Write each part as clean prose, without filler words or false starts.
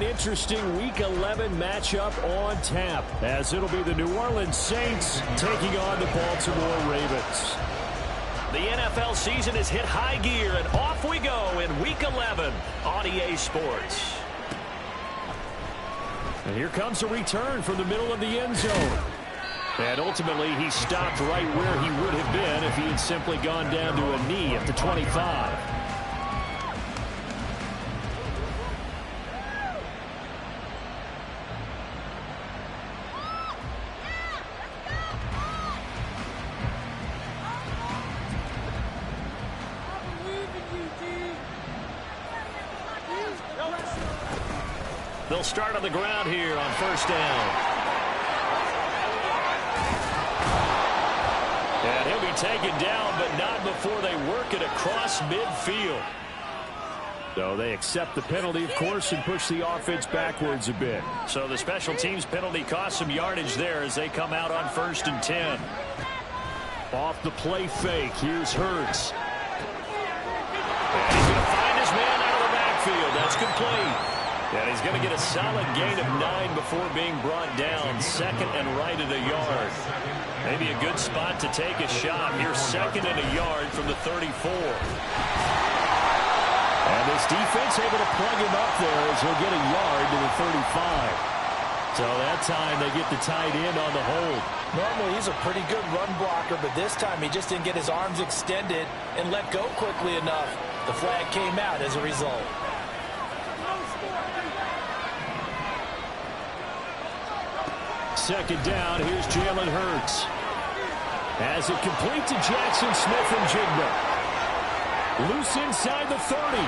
an interesting Week 11 matchup on tap, as it'll be the New Orleans Saints taking on the Baltimore Ravens. The NFL season has hit high gear, and off we go in Week 11 on EA Sports. And here comes a return from the middle of the end zone. And ultimately, he stopped right where he would have been if he had simply gone down to a knee at the 25. They'll start on the ground here on first down. And he'll be taken down, but not before they work it across midfield. So they accept the penalty, of course, and push the offense backwards a bit. So the special teams penalty cost some yardage there as they come out on 1st and 10. Off the play fake, here's Hurts. And he's going to find his man out of the backfield. That's complete. And he's going to get a solid gain of 9 before being brought down. 2nd and right at a yard. Maybe a good spot to take a shot. Here's 2nd and a yard from the 34. And this defense able to plug him up there as he'll get a yard to the 35. So that time they get the tight end on the hold. Normally he's a pretty good run blocker, but this time he just didn't get his arms extended and let go quickly enough. The flag came out as a result. Second down, here's Jalen Hurts. As it complete to Jackson Smith-Njigba. Loose inside the 30.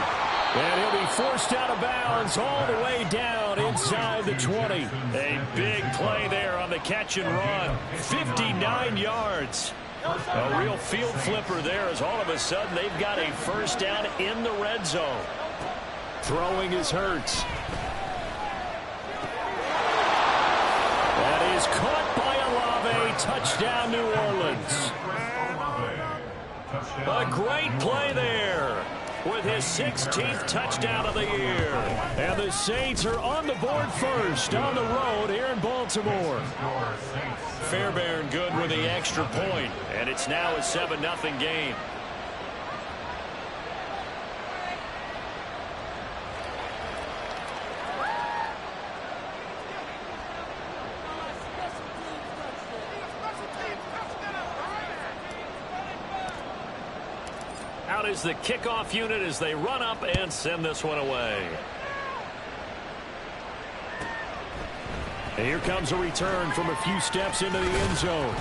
And he'll be forced out of bounds all the way down inside the 20. A big play there on the catch and run. 59 yards. A real field flipper there as all of a sudden they've got a first down in the red zone. Throwing is Hurts. That is caught by Olave. Touchdown, New Orleans. A great play there with his 16th touchdown of the year. And the Saints are on the board first on the road here in Baltimore. Fairbairn good with the extra point, and it's now a 7-0 game. Out is the kickoff unit as they run up and send this one away. And here comes a return from a few steps into the end zone.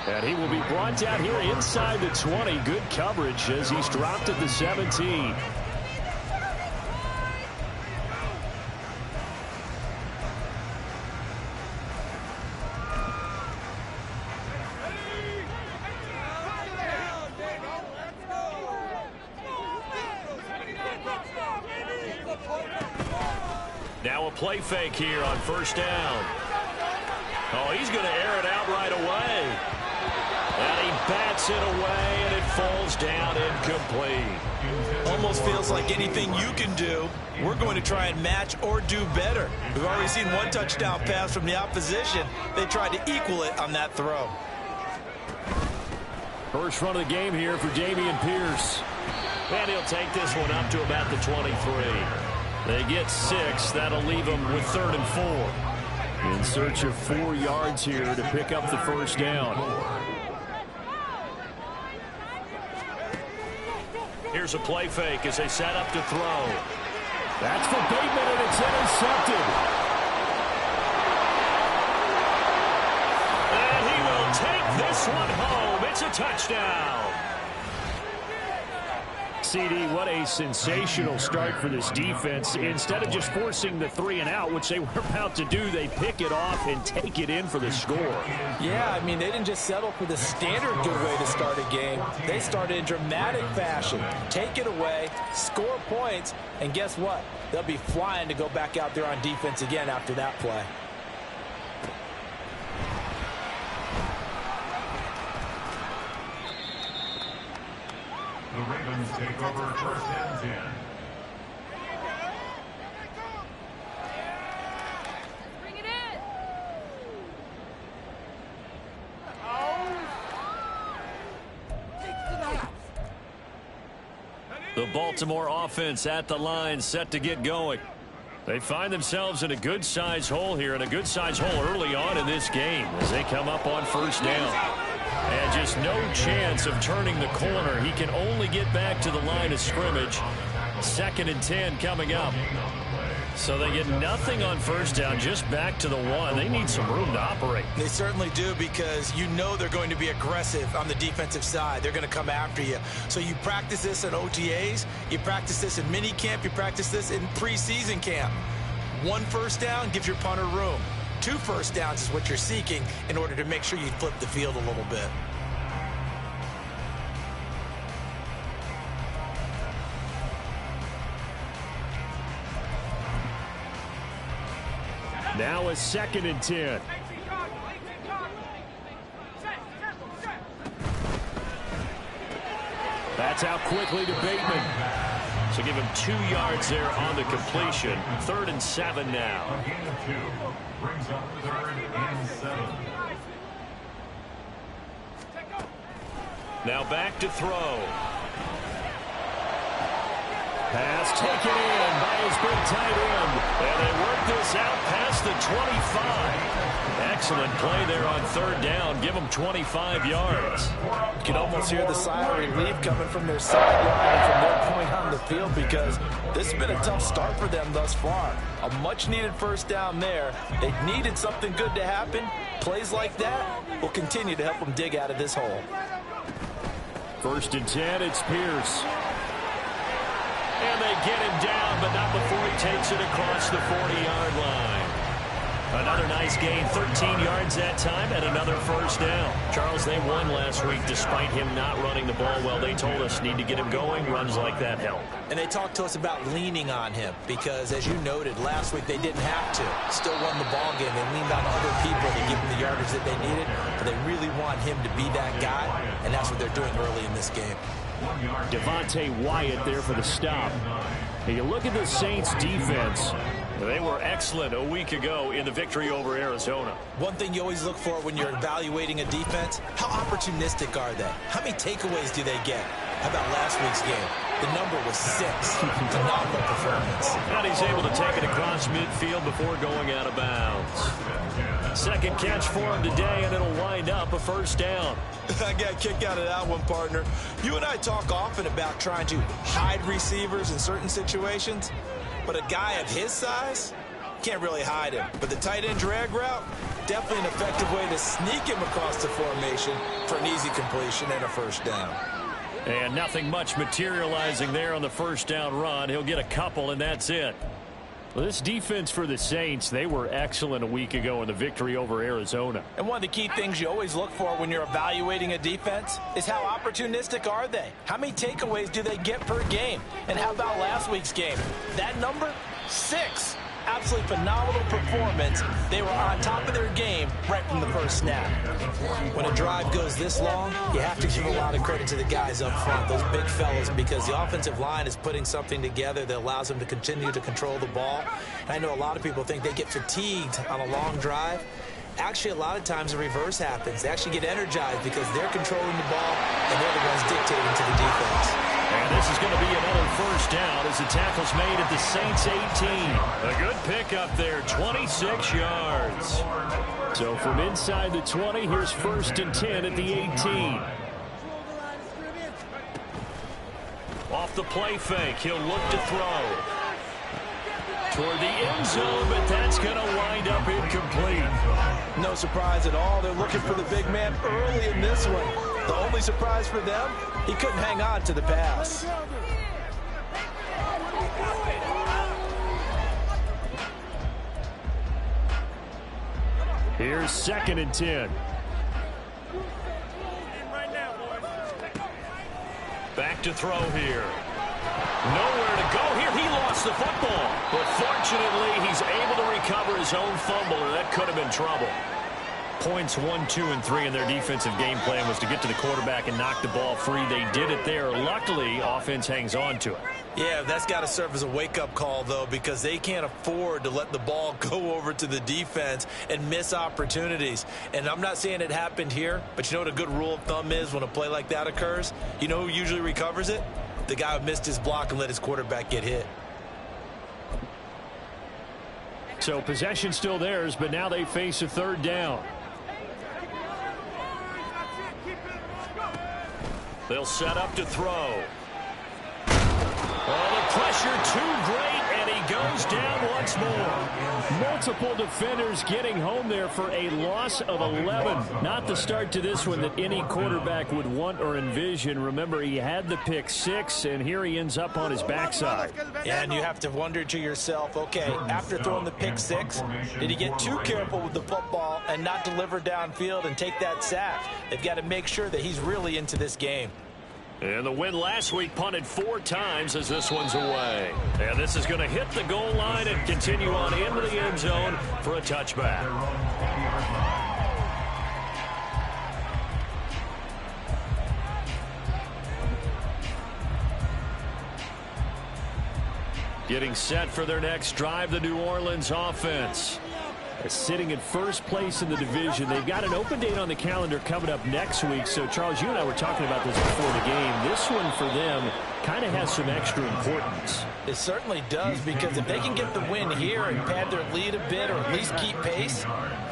And he will be brought down here inside the 20. Good coverage as he's dropped at the 17. Now a play fake here on first down. Oh, he's going to air it out right away. And he bats it away, and it falls down incomplete. Almost feels like anything you can do, we're going to try and match or do better. We've already seen one touchdown pass from the opposition. They tried to equal it on that throw. First run of the game here for Dameon Pierce. And he'll take this one up to about the 23. They get 6. That'll leave them with 3rd and 4. In search of 4 yards here to pick up the first down. Here's a play fake as they set up to throw. That's for Bateman, and it's intercepted. And he will take this one home. It's a touchdown. CD, what a sensational start for this defense. Instead of just forcing the 3 and out, which they were about to do, they pick it off and take it in for the score. Yeah, I mean, they didn't just settle for the standard good way to start a game. They started in dramatic fashion. Take it away, score points, and guess what? They'll be flying to go back out there on defense again after that play. The Ravens take over 1st and 10. Baltimore offense at the line, set to get going. They find themselves in a good-sized hole here, and a good-sized hole early on in this game as they come up on first down. And just no chance of turning the corner. He can only get back to the line of scrimmage. 2nd and 10 coming up. So they get nothing on first down, just back to the 1. They need some room to operate. They certainly do, because you know they're going to be aggressive on the defensive side. They're going to come after you. So you practice this in OTAs, you practice this in mini camp, you practice this in preseason camp. 1 first down gives your punter room. 2 first downs is what you're seeking in order to make sure you flip the field a little bit. Now a 2nd and 10. That's out quickly to Bateman. So give him 2 yards there on the completion. 3rd and 7 now. A gain of 2 brings up 3rd and 7. Now back to throw. Pass taken in by his big tight end. And they work this out past the 25. Excellent play there on 3rd down. Give them 25 yards. You can almost hear the sigh of relief coming from their sideline and from their point on the field, because this has been a tough start for them thus far. A much-needed first down there. They needed something good to happen. Plays like that will continue to help them dig out of this hole. 1st and 10, it's Pierce. And they get him down, but not before he takes it across the 40-yard line. Another nice gain, 13 yards that time, and another first down. Charles, they won last week despite him not running the ball well. They told us need to get him going. Runs like that help. And they talked to us about leaning on him because, as you noted, last week they didn't have to. Still won the ball game. They leaned on other people to give him the yardage that they needed, but they really want him to be that guy, and that's what they're doing early in this game. Devontae Wyatt there for the stop. And you look at the Saints defense. They were excellent a week ago in the victory over Arizona. One thing you always look for when you're evaluating a defense, how opportunistic are they? How many takeaways do they get? How about last week's game? The number was 6. Phenomenal performance. And he's able to take it across midfield before going out of bounds. 2nd catch for him today, and it'll wind up a first down. I got a kick out of that one, partner. You and I talk often about trying to hide receivers in certain situations, but a guy of his size can't really hide him. But the tight end drag route, definitely an effective way to sneak him across the formation for an easy completion and a first down. And nothing much materializing there on the first down run. He'll get a couple, and that's it. Well, this defense for the Saints, they were excellent a week ago in the victory over Arizona. And one of the key things you always look for when you're evaluating a defense is how opportunistic are they? How many takeaways do they get per game? And how about last week's game? That number? 6. Absolutely phenomenal performance. They were on top of their game right from the first snap. When a drive goes this long, you have to give a lot of credit to the guys up front, those big fellas, because the offensive line is putting something together that allows them to continue to control the ball. And I know a lot of people think they get fatigued on a long drive. Actually, a lot of times the reverse happens. They actually get energized because they're controlling the ball and they're the ones dictating to the defense. And this is going to be another first down as the tackle's made at the Saints 18. A good pickup there, 26 yards. So from inside the 20, here's 1st and 10 at the 18. Off the play fake, he'll look to throw. Toward the end zone, but that's going to wind up incomplete. No surprise at all. They're looking for the big man early in this one. The only surprise for them, he couldn't hang on to the pass. Here's 2nd and 10. Back to throw here. Nowhere to go here. He lost the football. But fortunately, he's able to recover his own fumble, or that could have been trouble. Points 1, 2, and 3 in their defensive game plan was to get to the quarterback and knock the ball free. They did it there. Luckily, offense hangs on to it. Yeah, that's got to serve as a wake-up call, though, because they can't afford to let the ball go over to the defense and miss opportunities. And I'm not saying it happened here, but you know what a good rule of thumb is when a play like that occurs? You know who usually recovers it? the guy who missed his block and let his quarterback get hit. So possession still theirs, but now they face a third down. They'll set up to throw. Oh, the pressure too great, and he goes down once more. Multiple defenders getting home there for a loss of 11. Not the start to this one that any quarterback would want or envision. Remember, he had the pick six, and here he ends up on his backside. And you have to wonder to yourself, okay, after throwing the pick six, did he get too careful with the football and not deliver downfield and take that sack? They've got to make sure that he's really into this game. And the win last week punted 4 times as this one's away. And this is going to hit the goal line and continue on into the end zone for a touchback. Getting set for their next drive, the New Orleans offense. They're sitting in first place in the division. They've got an open date on the calendar coming up next week. So, Charles, you and I were talking about this before the game. This one for them kind of has some extra importance. It certainly does, because if they can get the win here and pad their lead a bit or at least keep pace,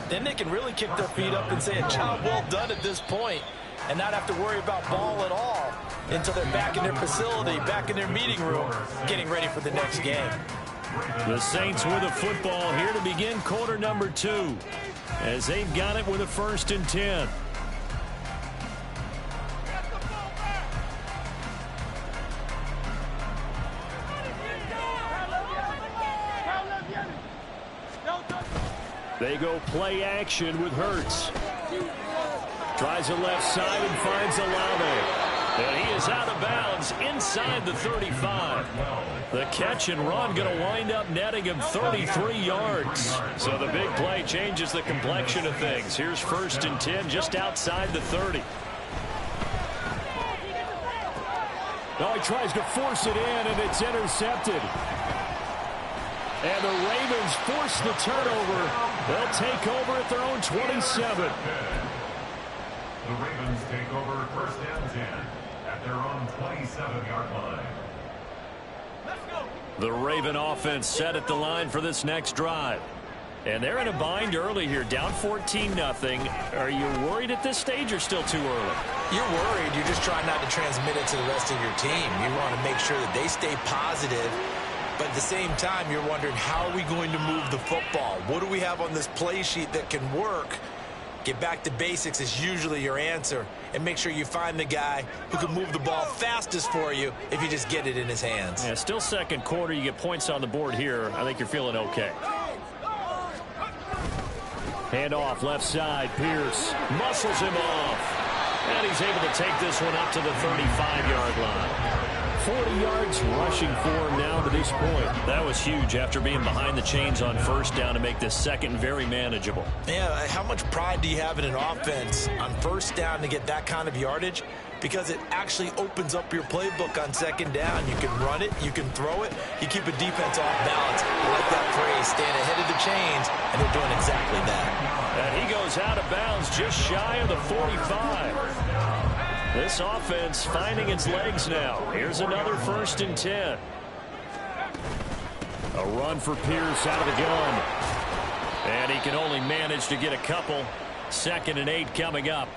then they can really kick their feet up and say a job well done at this point and not have to worry about ball at all until they're back in their facility, back in their meeting room, getting ready for the next game. The Saints with a football here to begin quarter number 2 as they've got it with a 1st and 10. They go play action with Hurts. Tries the left side and finds Olave. And he is out of bounds inside the 35. The catch and run going to wind up netting him 33 yards. So the big play changes the complexion of things. Here's 1st and 10 just outside the 30. Now he tries to force it in, and it's intercepted. And the Ravens force the turnover. They'll take over at their own 27. The Ravens take over 1st and 10 at their own 27-yard line. The Raven offense set at the line for this next drive. And they're in a bind early here, down 14-0. Are you worried at this stage or still too early? You're worried. You're just trying not to transmit it to the rest of your team. You want to make sure that they stay positive. But at the same time, you're wondering, how are we going to move the football? What do we have on this play sheet that can work? Get back to basics is usually your answer. And make sure you find the guy who can move the ball fastest for you if you just get it in his hands. Yeah, still second quarter. You get points on the board here. I think you're feeling okay. Hand off left side. Pierce muscles him off. And he's able to take this one up to the 35-yard line. 40 yards rushing for him now to this point. That was huge after being behind the chains on 1st down to make this second very manageable. Yeah, how much pride do you have in an offense on 1st down to get that kind of yardage? Because it actually opens up your playbook on 2nd down. You can run it, you can throw it, you keep a defense off balance. I like that phrase, stand ahead of the chains, and they're doing exactly that. And he goes out of bounds just shy of the 45. This offense finding its legs now. Here's another 1st and 10. A run for Pierce out of the gun. And he can only manage to get a couple. 2nd and 8 coming up.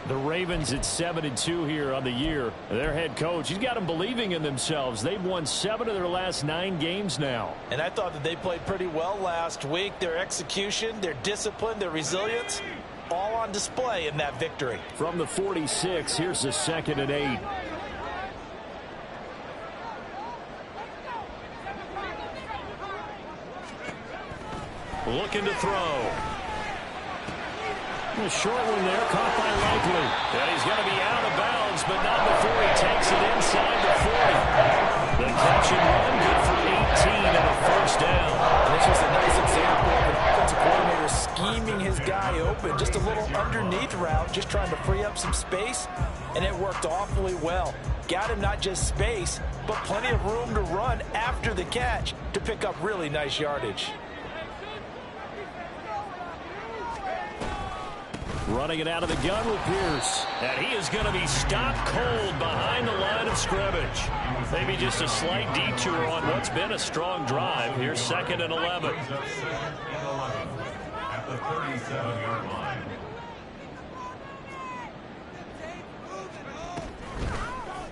The Ravens at 7-2 here on the year. Their head coach, he's got them believing in themselves. They've won 7 of their last 9 games now. And I thought that they played pretty well last week. Their execution, their discipline, their resilience, all on display in that victory. From the 46, here's the 2nd and 8. Looking to throw. A short one there, caught by Likely. And he's going to be out of bounds, but not before he takes it inside the 40. The catch and run, good for 18 and a 1st down. And it's just a nice example of an offensive coordinator scheming his guy open. Just a little underneath route, just trying to free up some space, and it worked awfully well. Got him not just space, but plenty of room to run after the catch to pick up really nice yardage. Running it out of the gun with Pierce. And he is going to be stopped cold behind the line of scrimmage. Maybe just a slight detour on what's been a strong drive. Here's 2nd and 11. At the 37-yard line.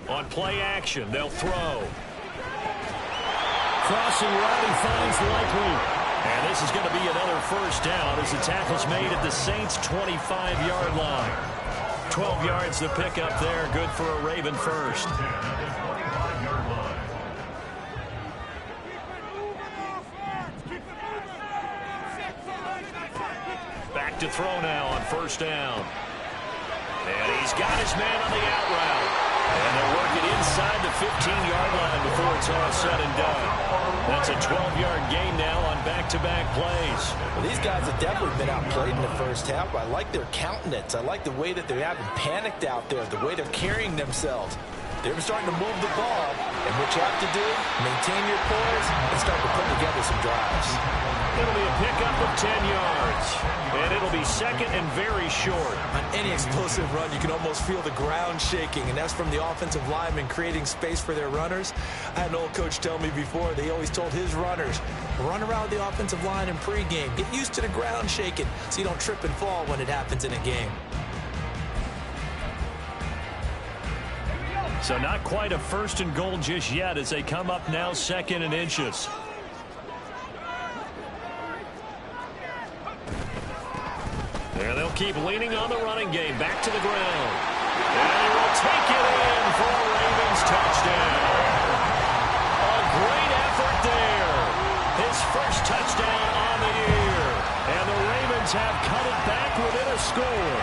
On play action, they'll throw. Crossing route, he finds Likely. And this is going to be another first down as the tackle's made at the Saints' 25-yard line. 12 yards to pick up there. Good for a Raven first. Back to throw now on first down. And he's got his man on the out route. And they're working inside the 15-yard line before it's all said and done. That's a 12-yard gain now on back-to-back plays. Well, these guys have definitely been outplayed in the first half. I like their countenance. I like the way that they haven't panicked out there, the way they're carrying themselves. They're starting to move the ball, and what you have to do, maintain your poise and start to put together some drives. It'll be a pickup of 10 yards, and it'll be 2nd and very short. On any explosive run, you can almost feel the ground shaking, and that's from the offensive linemen creating space for their runners. I had an old coach tell me before, they always told his runners, run around the offensive line in pregame. Get used to the ground shaking so you don't trip and fall when it happens in a game. So not quite a 1st and goal just yet as they come up now 2nd and inches. There they'll keep leaning on the running game. Back to the ground. And he will take it in for a Ravens touchdown. A great effort there. His first touchdown on the year. And the Ravens have cut it back within a score.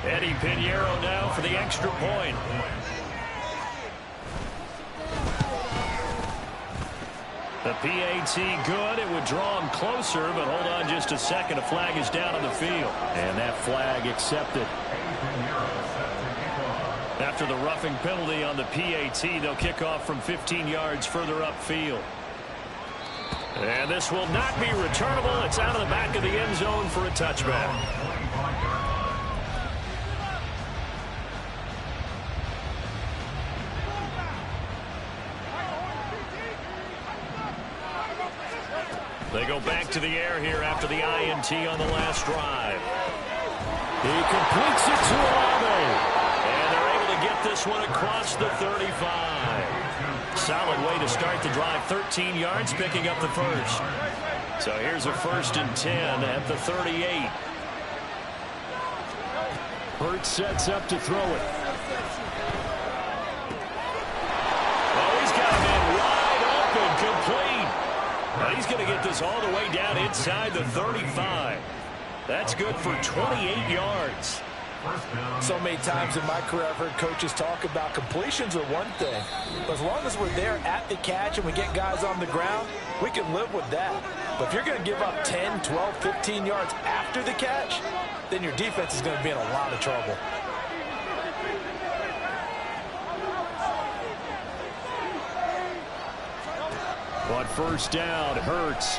Eddie Pinheiro now for the extra point. The PAT good. It would draw him closer, but hold on just a second. A flag is down on the field. And that flag accepted. After the roughing penalty on the PAT, they'll kick off from 15 yards further upfield. And this will not be returnable. It's out of the back of the end zone for a touchback. They go back to the air here after the INT on the last drive. He completes it to Olave. And they're able to get this one across the 35. Solid way to start the drive. 13 yards, picking up the first. So here's a 1st and 10 at the 38. Hurts sets up to throw it. Oh, he's got a man wide open, complete. Now he's going to get this all the way down inside the 35. That's good for 28 yards. So many times in my career I've heard coaches talk about completions are one thing. But as long as we're there at the catch and we get guys on the ground, we can live with that. But if you're going to give up 10, 12, 15 yards after the catch, then your defense is going to be in a lot of trouble. On first down, Hurts.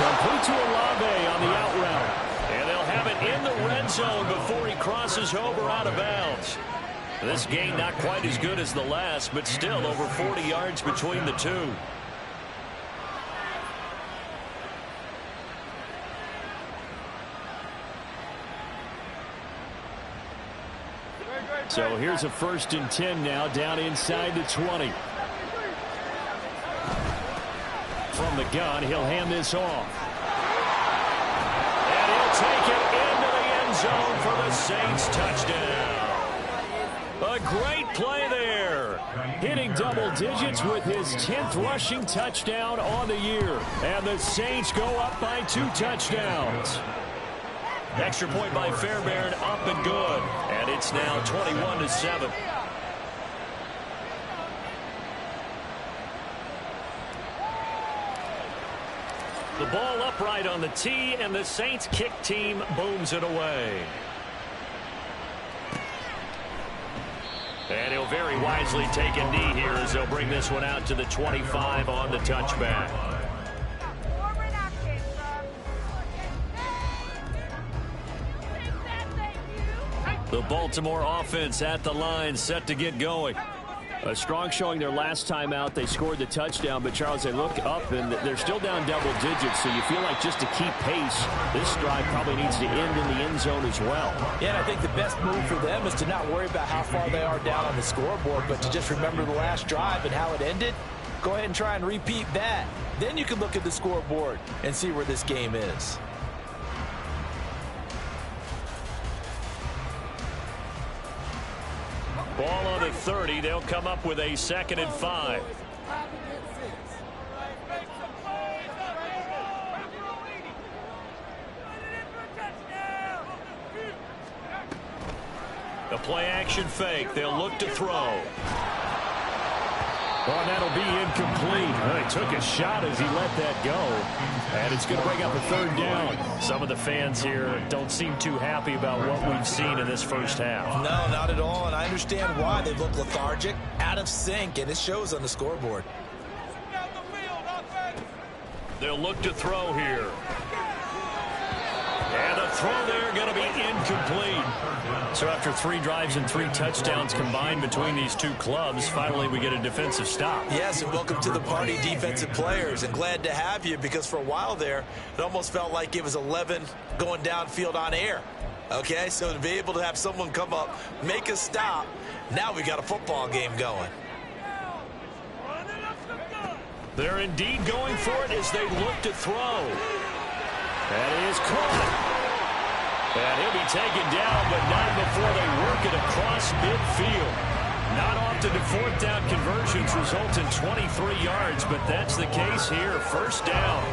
Complete to Olave on the out route. And they'll have it in the red zone before he crosses over out of bounds. This gain not quite as good as the last, but still over 40 yards between the two. So here's a 1st and 10 now down inside the 20. From the gun, he'll hand this off. And he'll take it into the end zone for the Saints touchdown. A great play there. Hitting double digits with his 10th rushing touchdown on the year. And the Saints go up by 2 touchdowns. Extra point by Fairbairn, up and good. And it's now 21-7. The ball upright on the tee, and the Saints kick team booms it away. And he'll very wisely take a knee here as they'll bring this one out to the 25 on the touchback. The Baltimore offense at the line, set to get going. A strong showing their last time out. They scored the touchdown, but Charles, they look up and they're still down double digits, so you feel like just to keep pace, this drive probably needs to end in the end zone as well. Yeah, and I think the best move for them is to not worry about how far they are down on the scoreboard, but to just remember the last drive and how it ended. Go ahead and try and repeat that. Then you can look at the scoreboard and see where this game is. Ball on the 30. They'll come up with a 2nd and 5. A play action fake. They'll look to throw. Well, that'll be incomplete. Well, he took a shot as he let that go. And it's going to bring up a 3rd down. Some of the fans here don't seem too happy about what we've seen in this first half. No, not at all, and I understand why. They look lethargic, out of sync, and it shows on the scoreboard. They'll look to throw here. And the throw there going to be incomplete. So after 3 drives and 3 touchdowns combined between these two clubs, finally we get a defensive stop. Yes, and welcome to the party, defensive players, and glad to have you, because for a while there, it almost felt like it was 11 going downfield on air. Okay, so to be able to have someone come up, make a stop, now we got a football game going. They're indeed going for it as they look to throw. That is caught. And he'll be taken down, but not before they work it across midfield. Not often do 4th down conversions result in 23 yards, but that's the case here. 1st down.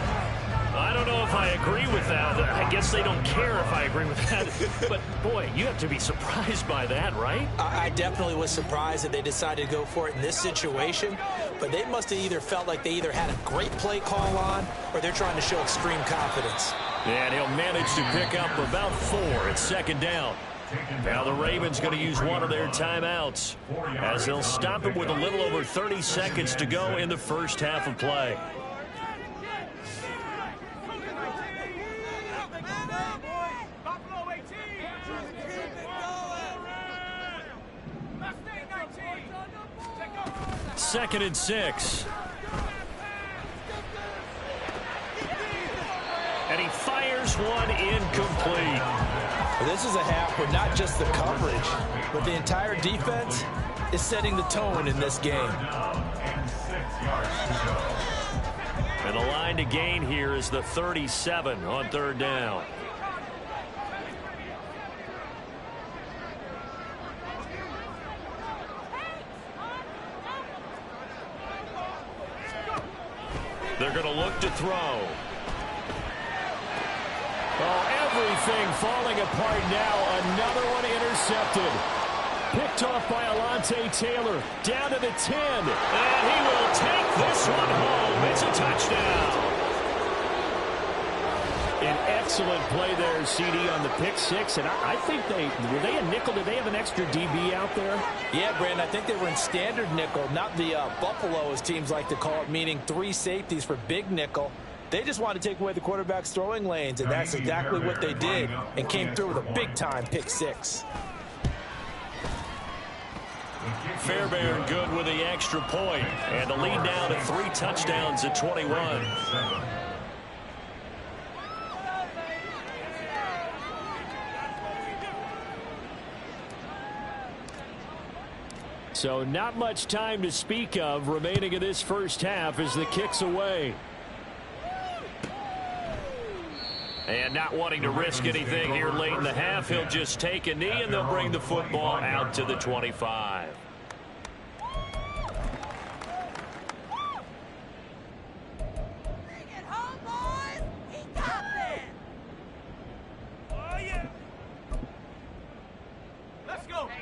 I don't know if I agree with that. I guess they don't care if I agree with that. But, boy, you have to be surprised by that, right? I definitely was surprised that they decided to go for it in this situation. But they must have either felt like they either had a great play call on or they're trying to show extreme confidence. And he'll manage to pick up about 4 at 2nd down. Now the Ravens going to use one of their timeouts as they'll stop him with a little over 30 seconds to go in the first half of play. Second and 6. And he fires one incomplete. Well, this is a half where not just the coverage, but the entire defense is setting the tone in this game. And the line to gain here is the 37 on 3rd down. They're going to look to throw. Oh, everything falling apart now. Another one intercepted. Picked off by Alontae Taylor. Down to the 10. And he will take this one home. It's a touchdown. An excellent play there, CD, on the pick 6. And I think were they a nickel? Did they have an extra DB out there? Yeah, Brandon, I think they were in standard nickel, not the Buffalo, as teams like to call it, meaning 3 safeties for big nickel. They just wanted to take away the quarterback's throwing lanes, and that's exactly what they did, and came through with a big-time pick 6. Fairbairn good with the extra point, and the lead now to 3 touchdowns at 21. So not much time to speak of remaining in this first half as the kick's away. And not wanting to risk anything here late in the half, he'll just take a knee, and they'll bring the football out to the 25.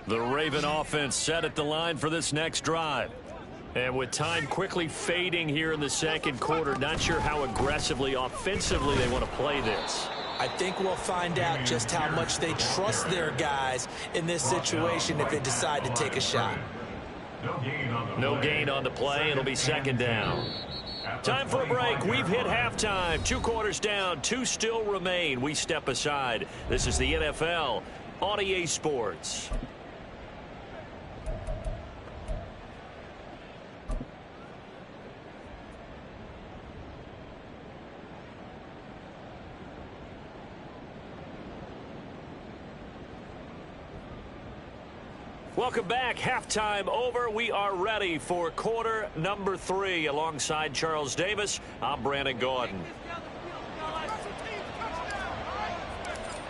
The Raven offense set at the line for this next drive. And with time quickly fading here in the second quarter, not sure how aggressively, offensively they want to play this. I think we'll find out just how much they trust their guys in this situation if they decide to take a shot. No gain on the play. It'll be second down. Time for a break. We've hit halftime. 2 quarters down. 2 still remain. We step aside. This is the NFL on EA Sports. Welcome back. Halftime over. We are ready for quarter number 3. Alongside Charles Davis, I'm Brandon Gordon.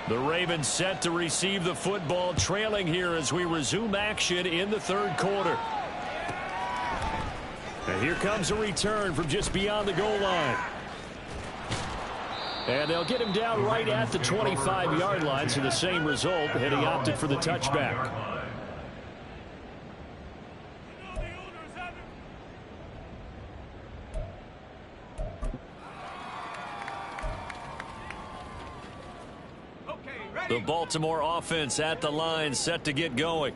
The Ravens set to receive the football, trailing here as we resume action in the 3rd quarter. And here comes a return from just beyond the goal line. And they'll get him down right at the 25-yard line, so the same result, and he opted for the touchback. The Baltimore offense at the line, set to get going.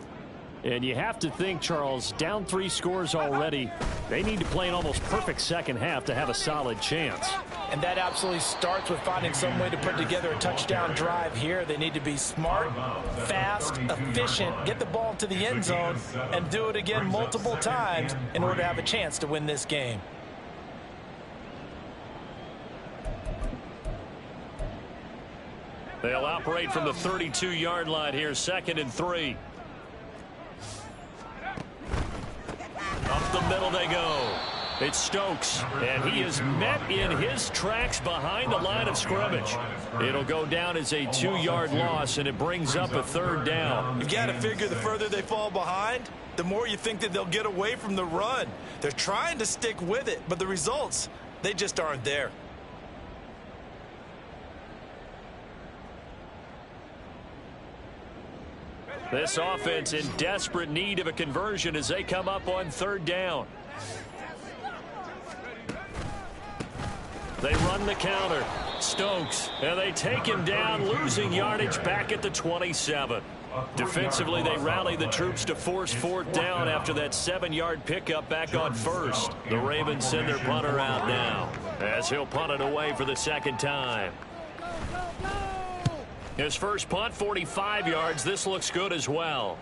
And you have to think, Charles, down 3 scores already. They need to play an almost perfect second half to have a solid chance. And that absolutely starts with finding some way to put together a touchdown drive here. They need to be smart, fast, efficient, get the ball to the end zone, and do it again multiple times in order to have a chance to win this game. They'll operate from the 32-yard line here, 2nd and 3. Up the middle they go. It's Stokes, and he is met in his tracks behind the line of scrimmage. It'll go down as a 2-yard loss, and it brings up a 3rd down. You got to figure the further they fall behind, the more you think that they'll get away from the run. They're trying to stick with it, but the results, they just aren't there. This offense in desperate need of a conversion as they come up on 3rd down. They run the counter. Stokes, and they take him down, losing yardage back at the 27. Defensively, they rally the troops to force 4th down after that 7-yard pickup back on 1st. The Ravens send their punter out now as he'll punt it away for the 2nd time. His first punt, 45 yards. This looks good as well.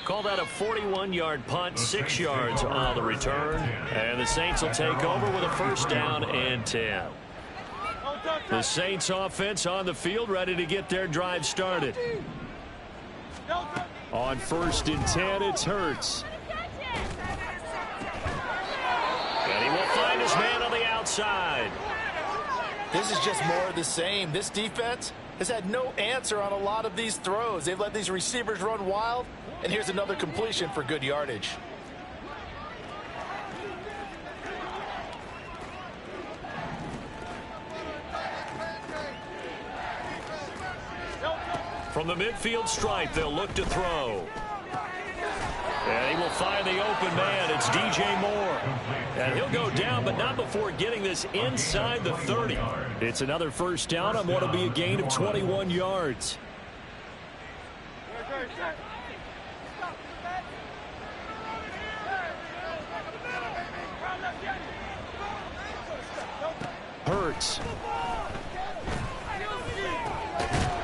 Call that a 41-yard punt, 6 yards on the return. And the Saints will take over with a 1st down and 10. The Saints offense on the field, ready to get their drive started. On 1st and 10, it's Hurts. And he will find his man on the outside. This is just more of the same. This defense has had no answer on a lot of these throws. They've let these receivers run wild, and here's another completion for good yardage. From the midfield stripe, they'll look to throw. And he will find the open man. It's DJ Moore. And he'll go down, but not before getting this inside the 30. It's another 1st down on what will be a gain of 21 yards. Hurts.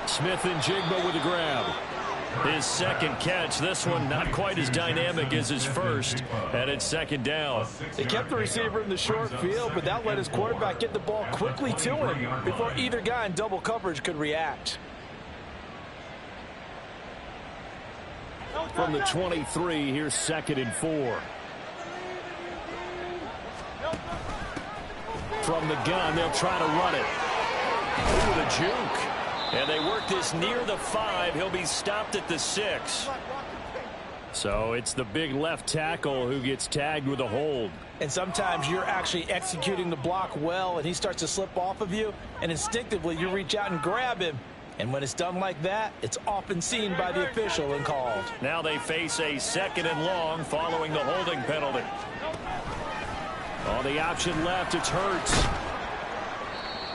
Smith and Jigba with the grab. His 2nd catch, this one not quite as dynamic as his first, and it's 2nd down. They kept the receiver in the short field, but that let his quarterback get the ball quickly to him before either guy in double coverage could react. From the 23, here's 2nd and 4. From the gun, they'll try to run it. Ooh, the juke. And they work this near the 5. He'll be stopped at the 6. So it's the big left tackle who gets tagged with a hold. And sometimes you're actually executing the block well, and he starts to slip off of you, and instinctively you reach out and grab him. And when it's done like that, it's often seen by the official and called. Now they face a 2nd and long following the holding penalty. On the option left, it's Hurts.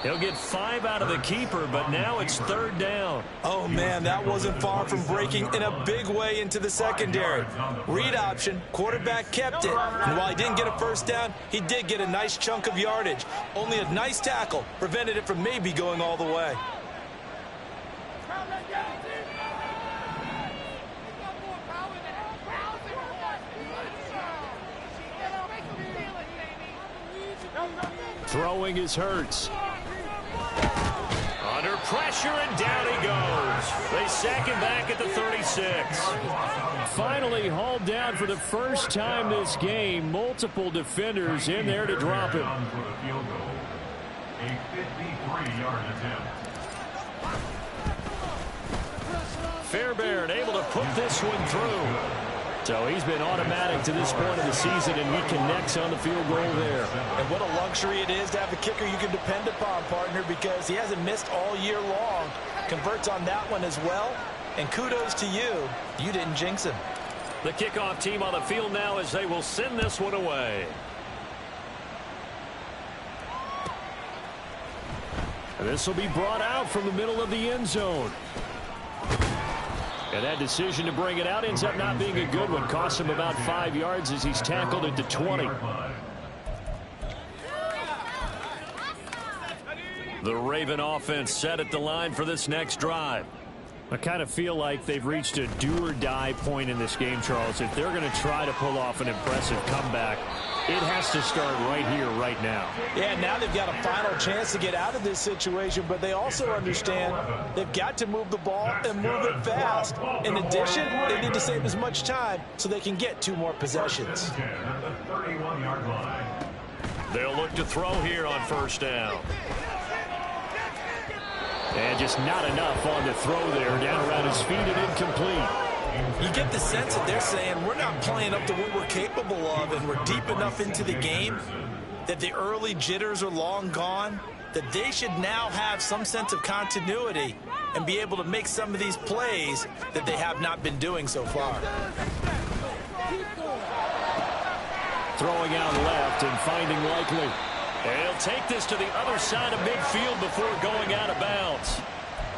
He'll get 5 out of the keeper, but now it's 3rd down. Oh, man, that wasn't far from breaking in a big way into the secondary. Read option, quarterback kept it. And while he didn't get a first down, he did get a nice chunk of yardage. Only a nice tackle prevented it from maybe going all the way. Throwing is Hurts. Under pressure, and down he goes. They sack him back at the 36. Finally hauled down for the first time this game. Multiple defenders in there to drop him. A 53-yard attempt. Fairbairn able to put this one through. So he's been automatic to this point of the season, and he connects on the field goal there. And what a luxury it is to have a kicker you can depend upon, partner, because he hasn't missed all year long. Converts on that one as well. And kudos to you. You didn't jinx him. The kickoff team on the field now as they will send this one away. And this will be brought out from the middle of the end zone. And that decision to bring it out ends up not being a good one. Costs him about 5 yards as he's tackled at the 20. The Raven offense set at the line for this next drive. I kind of feel like they've reached a do-or-die point in this game, Charles. If they're going to try to pull off an impressive comeback, it has to start right here, right now. Yeah, now they've got a final chance to get out of this situation, but they also understand they've got to move the ball and move it fast. In addition, they need to save as much time so they can get 2 more possessions. They'll look to throw here on first down. And just not enough on the throw there. Down around his feet and incomplete. You get the sense that they're saying we're not playing up to what we're capable of, and we're deep enough into the game that the early jitters are long gone, that they should now have some sense of continuity and be able to make some of these plays that they have not been doing so far. Throwing out left and finding Likely. And he'll take this to the other side of midfield before going out of bounds.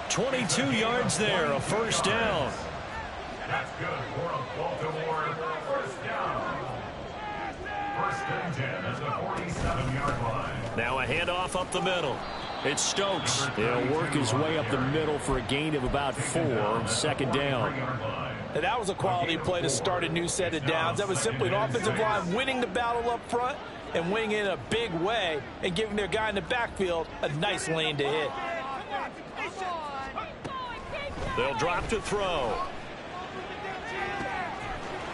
22 yards there, a first down. That's good for a Baltimore first down. First and 10 at the 47-yard line. Now a handoff up the middle. It's Stokes. He'll work his way up the middle for a gain of about 4, second down. And that was a quality play to start a new set of downs. That was simply an offensive line winning the battle up front and winning in a big way and giving their guy in the backfield a nice lane to hit. They'll drop to throw.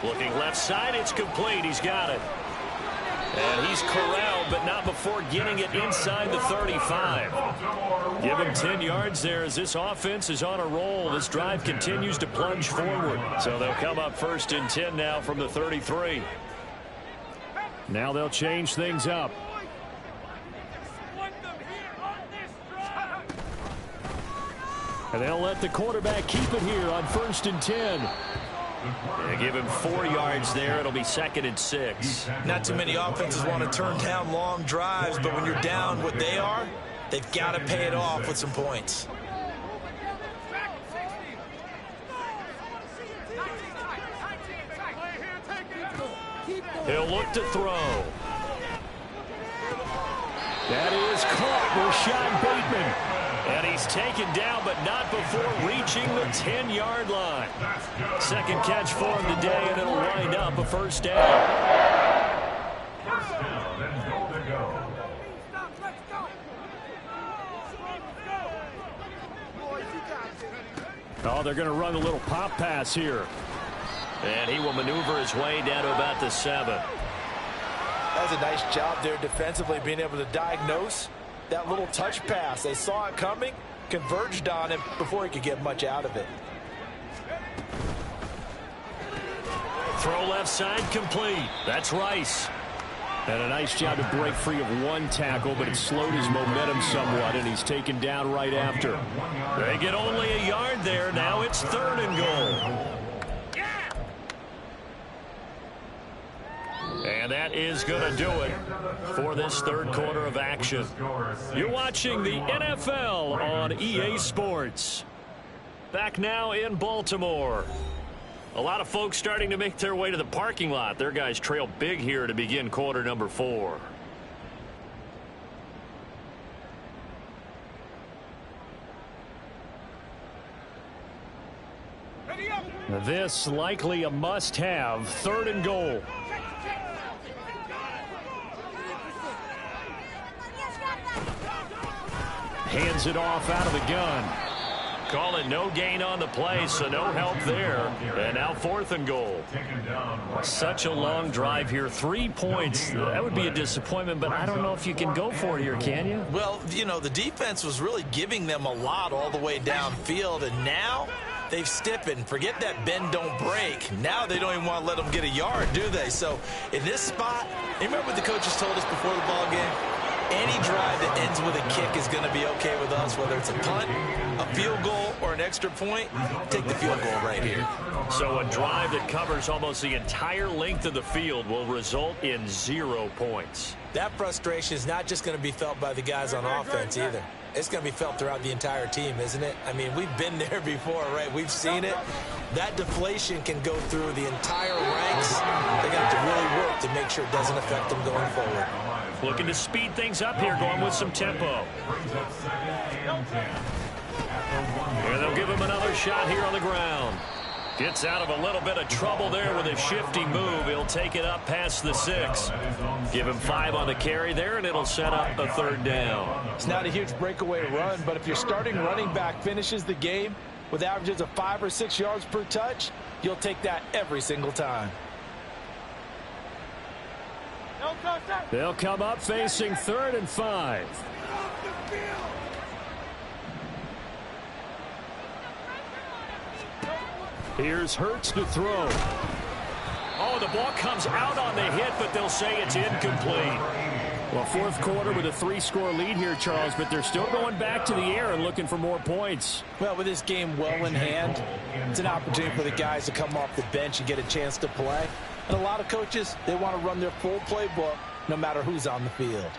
Looking left side, it's complete. He's got it. And he's corralled, but not before getting it inside the 35. Give him 10 yards there as this offense is on a roll. This drive continues to plunge forward. So they'll come up first and 10 now from the 33. Now they'll change things up. And they'll let the quarterback keep it here on first and 10. They give him 4 yards there. It'll be second and 6. Not too many offenses want to turn down long drives, but when you're down what they are, they've got to pay it off with some points. He'll look to throw. That is caught. Rashad Bateman. And he's taken down, but not before reaching the 10-yard line. Second catch for him today, and it'll wind up a first down. First down and goal to go. Oh, they're going to run a little pop pass here. And he will maneuver his way down to about the 7. That's a nice job there defensively, being able to diagnose that little touch pass. They saw it coming, converged on him before he could get much out of it. Throw left side complete. That's Rice. And a nice job to break free of one tackle, but it slowed his momentum somewhat, and he's taken down right after. They get only a yard there. Now it's 3rd and goal. And that that is going to do it for this third quarter of action. You're watching the NFL on EA Sports. Back now in Baltimore. A lot of folks starting to make their way to the parking lot. Their guys trail big here to begin quarter number 4. This likely a must-have. 3rd and goal. Hands it off out of the gun. Call it no gain on the play, so no help there. And now 4th and goal. Such a long drive here. 3 points. That would be a disappointment, but I don't know if you can go for it here, can you? Well, you know, the defense was really giving them a lot all the way downfield, and now they've stiffened. Forget that bend, don't break. Now they don't even want to let them get a yard, do they? So in this spot, you remember what the coaches told us before the ball game? Any drive that ends with a kick is going to be okay with us, whether it's a punt, a field goal, or an extra point. Take the field goal right here. So a drive that covers almost the entire length of the field will result in 0 points. That frustration is not just going to be felt by the guys on offense either. It's going to be felt throughout the entire team, isn't it? I mean, we've been there before, right? We've seen it. That deflation can go through the entire ranks. They're going to have to really work to make sure it doesn't affect them going forward. Looking to speed things up here, going with some tempo. And they'll give him another shot here on the ground. Gets out of a little bit of trouble there with a shifty move. He'll take it up past the 6. Give him 5 on the carry there, and it'll set up a 3rd down. It's not a huge breakaway run, but if your starting running back finishes the game with averages of 5 or 6 yards per touch, you'll take that every single time. They'll come up facing 3rd and 5. Here's Hurts to throw. Oh, the ball comes out on the hit, but they'll say it's incomplete. Well, 4th quarter with a 3-score lead here, Charles, but they're still going back to the air and looking for more points. Well, with this game well in hand, it's an opportunity for the guys to come off the bench and get a chance to play. And a lot of coaches, they want to run their full playbook no matter who's on the field.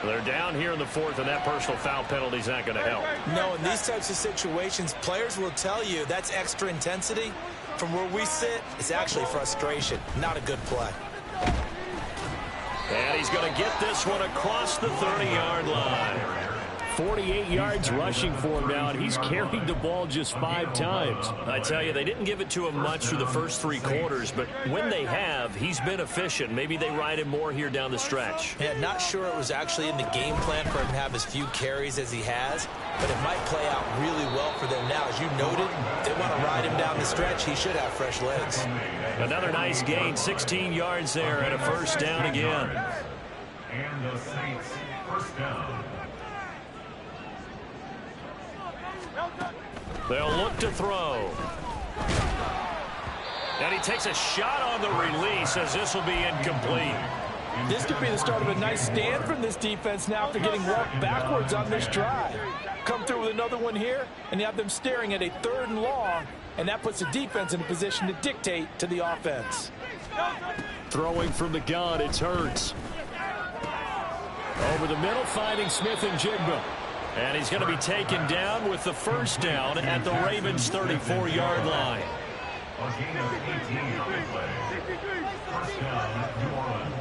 They're down here in the 4th, and that personal foul penalty is not going to help. No, in these types of situations, players will tell you that's extra intensity. From where we sit, it's actually frustration, not a good play. And he's going to get this one across the 30-yard line. 48 yards rushing for him now, and he's carried the ball just 5 times. I tell you, they didn't give it to him much through the first 3 quarters, but when they have, he's been efficient. Maybe they ride him more here down the stretch. Yeah, not sure it was actually in the game plan for him to have as few carries as he has, but it might play out really well for them now. As you noted, they want to ride him down the stretch. He should have fresh legs. Another nice gain, 16 yards there, and a 1st down again. And the Saints, 1st down. They'll look to throw. And he takes a shot on the release as this will be incomplete. This could be the start of a nice stand from this defense now after getting walked backwards on this drive. Come through with another one here, and you have them staring at a 3rd and long, and that puts the defense in a position to dictate to the offense. Throwing from the gun, it's Hurts. Over the middle, finding Smith and Jigba. And he's going to be taken down with the 1st down at the Ravens' 34-yard line. A gain of 18 on the play. 1st down, New Orleans.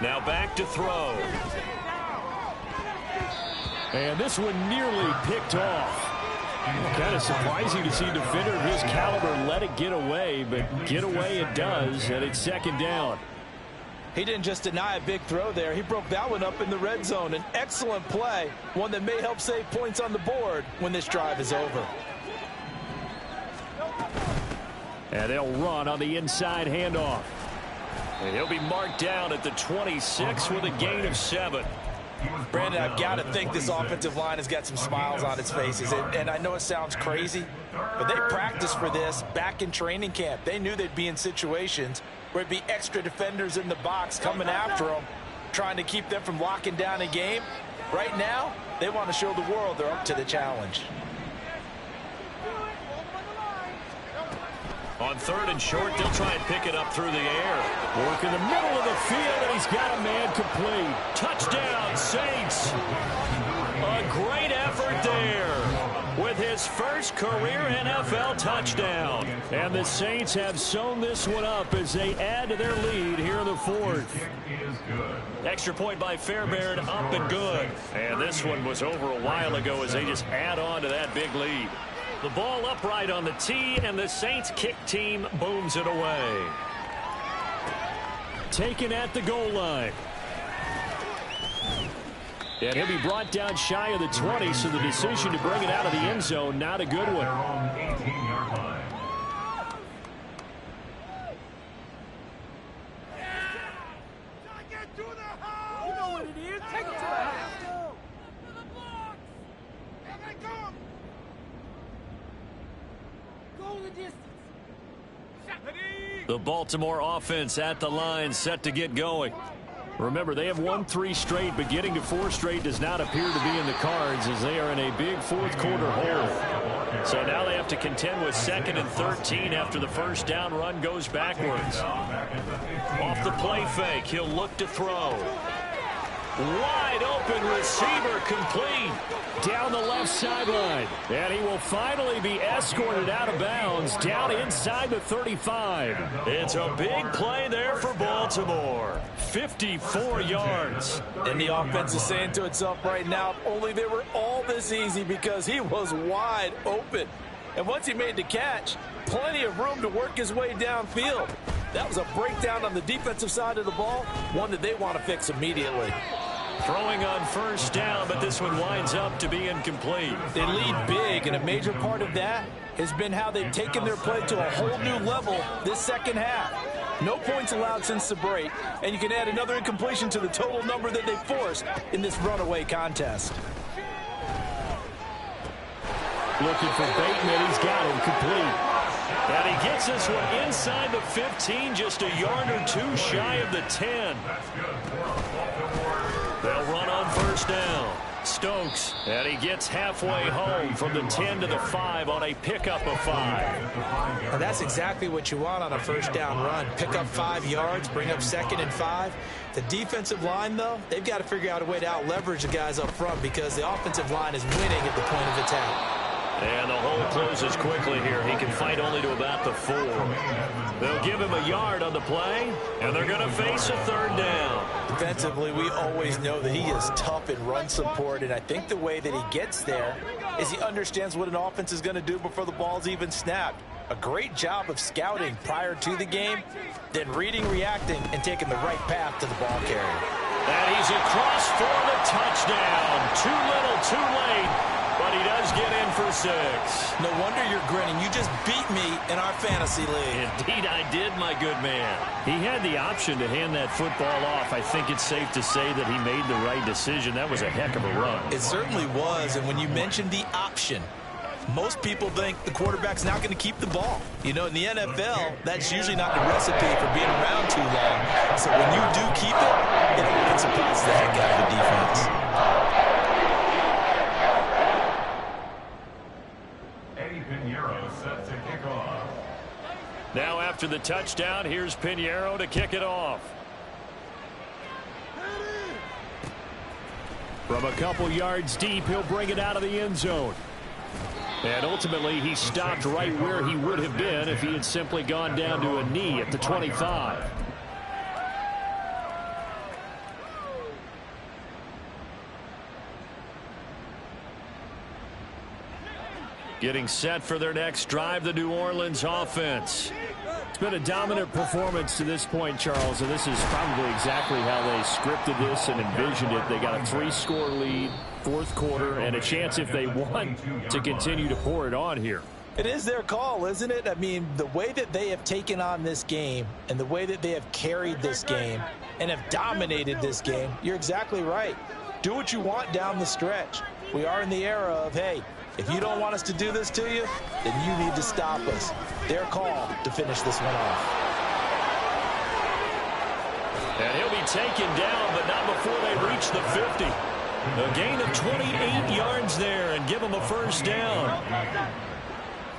Now back to throw. And this one nearly picked off. Kind of surprising to see a defender of his caliber let it get away, but get away it does, and it's 2nd down. He didn't just deny a big throw there. He broke that one up in the red zone. An excellent play, one that may help save points on the board when this drive is over. And they'll run on the inside handoff. And he'll be marked down at the 26 with a gain of 7. Brandon, I've got to think this offensive line has got some smiles on its faces. And I know it sounds crazy, but they practiced for this back in training camp. They knew they'd be in situations where it'd be extra defenders in the box coming after them. trying to keep them from locking down a game. Right now, they want to show the world they're up to the challenge. On 3rd and short, they'll try and pick it up through the air. Work in the middle of the field, and he's got a man complete. Touchdown, Saints. A great effort there with his first career NFL touchdown. And the Saints have sewn this one up as they add to their lead here in the 4th. Extra point by Fairbairn, up and good. And this one was over a while ago as they just add on to that big lead. The ball upright on the tee, and the Saints kick team booms it away. Taken at the goal line. And he'll be brought down shy of the 20, so the decision to bring it out of the end zone, not a good one. You know what it is. Take it to the house. The Baltimore offense at the line, set to get going. Remember, they have won 3 straight, but getting to 4 straight does not appear to be in the cards as they are in a big 4th quarter hole. So now they have to contend with 2nd and 13 after the first down run goes backwards. Off the play fake, he'll look to throw. Wide open receiver, complete. Down the left sideline. And he will finally be escorted out of bounds down inside the 35. It's a big play there for Baltimore. 54 yards. And the offense is saying to itself right now, if only they were all this easy, because he was wide open. And once he made the catch, plenty of room to work his way downfield. That was a breakdown on the defensive side of the ball, one that they want to fix immediately. Throwing on first down, but this one winds up to be incomplete. They lead big, and a major part of that has been how they've taken their play to a whole new level this second half. No points allowed since the break, and you can add another incompletion to the total number that they forced in this runaway contest. Looking for Bateman. He's got him complete. And he gets this one inside the 15, just a yard or 2 shy of the 10. They'll run on first down. Stokes, and he gets halfway home from the 10 to the 5 on a pickup of 5. Well, that's exactly what you want on a first down run. Pick up 5 yards, bring up 2nd and 5. The defensive line, though, they've got to figure out a way to out-leverage the guys up front because the offensive line is winning at the point of attack. And the hole closes quickly here. He can fight only to about the 4. They'll give him a yard on the play, and they're going to face a 3rd down. Defensively, we always know that he is tough in run support, and I think the way that he gets there is he understands what an offense is going to do before the ball's even snapped. A great job of scouting prior to the game, then reading, reacting, and taking the right path to the ball carrier. And he's across for the touchdown. Too little, too late. But he does get in for 6. No wonder you're grinning. You just beat me in our fantasy league. Indeed I did, my good man. He had the option to hand that football off. I think it's safe to say that he made the right decision. That was a heck of a run. It certainly was. And when you mentioned the option, most people think the quarterback's not going to keep the ball. You know, in the NFL, that's usually not the recipe for being around too long. So when you do keep it, it surprises the heck out of the defense. Set to kick off. Now after the touchdown, here's Pinheiro to kick it off. From a couple yards deep, he'll bring it out of the end zone. And ultimately, he stopped right where he would have been if he had simply gone down to a knee at the 25. Getting set for their next drive, the New Orleans offense. It's been a dominant performance to this point, Charles, and this is probably exactly how they scripted this and envisioned it. They got a 3-score lead, 4th quarter, and a chance if they want to continue to pour it on here. It is their call, isn't it? I mean, the way that they have taken on this game and the way that they have carried this game and have dominated this game, you're exactly right. Do what you want down the stretch. We are in the era of, hey, if you don't want us to do this to you, then you need to stop us. Their call to finish this one off. And he'll be be taken down, but not before they reach the 50. A gain of 28 yards there and give them a first down.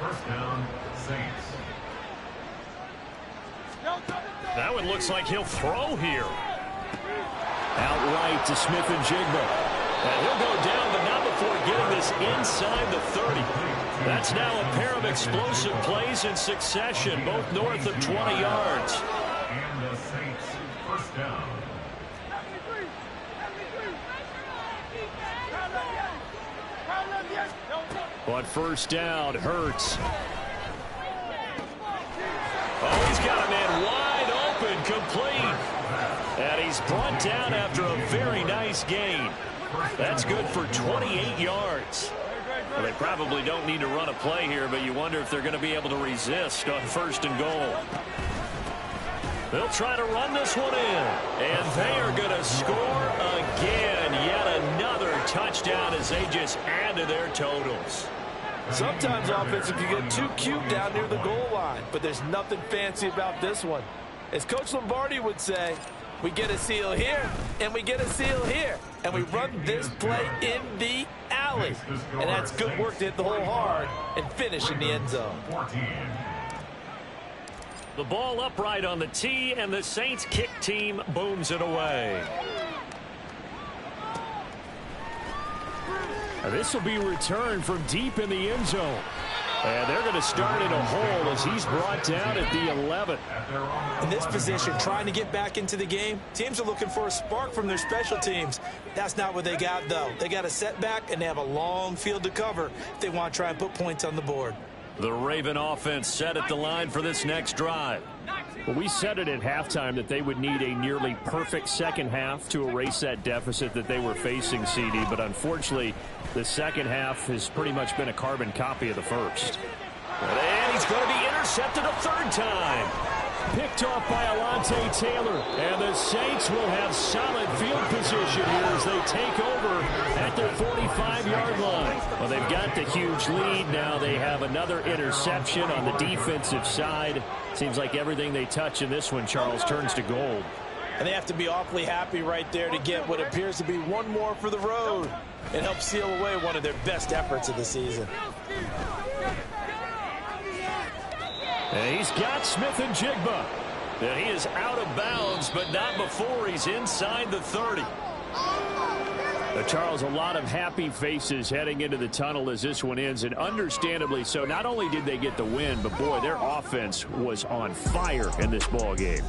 First down, Saints. That one looks like he'll throw here. Outright to Smith and Jigba. And he'll go down, but not before getting this inside the 30. That's now a pair of explosive plays in succession, both north of 20 yards. And the Saints, first down. On first down, Hurts. Oh, he's got a man wide open, complete. And he's brought down after a very nice gain. That's good for 28 yards. Well, they probably don't need to run a play here, but you wonder if they're going to be able to resist on first and goal. They'll try to run this one in. And they are going to score again. Yet another touchdown as they just add to their totals. Sometimes offensive can get too cute down near the goal line, but there's nothing fancy about this one. As Coach Lombardi would say, we get a seal here, and we get a seal here, and we run this play in the alley. And that's good work to hit the hole hard and finish in the end zone. The ball upright on the tee, and the Saints kick team booms it away. This will be returned from deep in the end zone. And they're going to start in a hole as he's brought down at the 11. In this position, trying to get back into the game, teams are looking for a spark from their special teams. That's not what they got, though. They got a setback, and they have a long field to cover if they want to try and put points on the board. The Raven offense set at the line for this next drive. Well, we said it at halftime that they would need a nearly perfect second half to erase that deficit that they were facing, CD. But unfortunately, the second half has pretty much been a carbon copy of the first. And he's going to be intercepted a third time. Picked off by Alontae Taylor. And the Saints will have solid field position here as they take over at their 45-yard line. Well, they've got the huge lead. Now they have another interception on the defensive side. Seems like everything they touch in this one, Charles, turns to gold. And they have to be awfully happy right there to get what appears to be one more for the road and help seal away one of their best efforts of the season. And he's got Smith and Jigba. And he is out of bounds, but not before he's inside the 30. Charles, a lot of happy faces heading into the tunnel as this one ends, and understandably so. Not only did they get the win, but boy, their offense was on fire in this ball game.